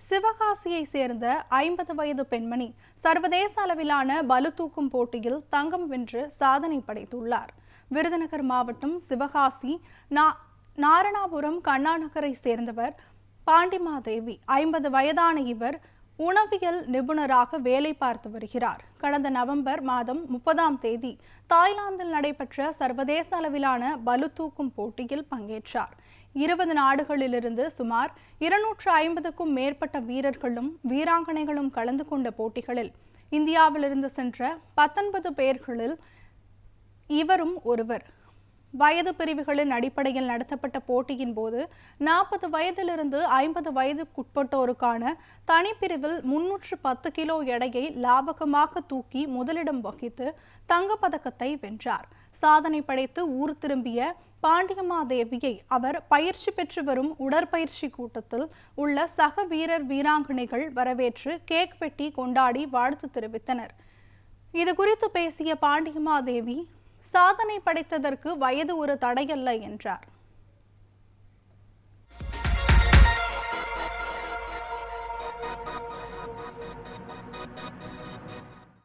சிவகாசியை சேர்ந்த 50 வயது பெண்மணி சர்வதேச அளவிலான பளு தூக்கும் போட்டியில் தங்கம் வென்று சாதனை படைத்துள்ளார். விருதுநகர் மாவட்டம் சிவகாசி நாரணாபுரம் கண்ணாநகரை சேர்ந்தவர் பாண்டிமாதேவி. 50 வயதான இவர் உணவியல் நிபுணராக வேலை பார்த்து வருகிறார். கடந்த நவம்பர் மாதம் 30ஆம் தேதி தாய்லாந்தில் நடைபெற்ற சர்வதேச அளவிலான பளு தூக்கும் போட்டியில் பங்கேற்றார். 20 நாடுகளிலிருந்து சுமார் 250க்கும் மேற்பட்ட வீரர்களும் வீராங்கனைகளும் கலந்து கொண்ட போட்டிகளில் இந்தியாவிலிருந்து சென்ற 19 பேர்களில் இவரும் ஒருவர். வயது பிரிவுகளின் அடிப்படையில் நடத்தப்பட்ட போட்டியின் போது 40 வயதிலிருந்து 50 வயதுக்குட்பட்டோருக்கான தனிப்பிரிவில் 310 கிலோ எடையை லாபகமாக தூக்கி முதலிடம் வகித்து தங்கப்பதக்கத்தை வென்றார். சாதனை படைத்து ஊர் திரும்பிய பாண்டியம்மாதேவியை அவர் பயிற்சி பெற்று வரும் உடற்பயிற்சி கூட்டத்தில் உள்ள சக வீரர் வீராங்கனைகள் வரவேற்று கேக் வெட்டி கொண்டாடி வாழ்த்து தெரிவித்தனர். இதுகுறித்து பேசிய பாண்டியம்மாதேவி, சாதனை படைத்ததற்கு வயது ஒரு தடையல்ல என்றார்.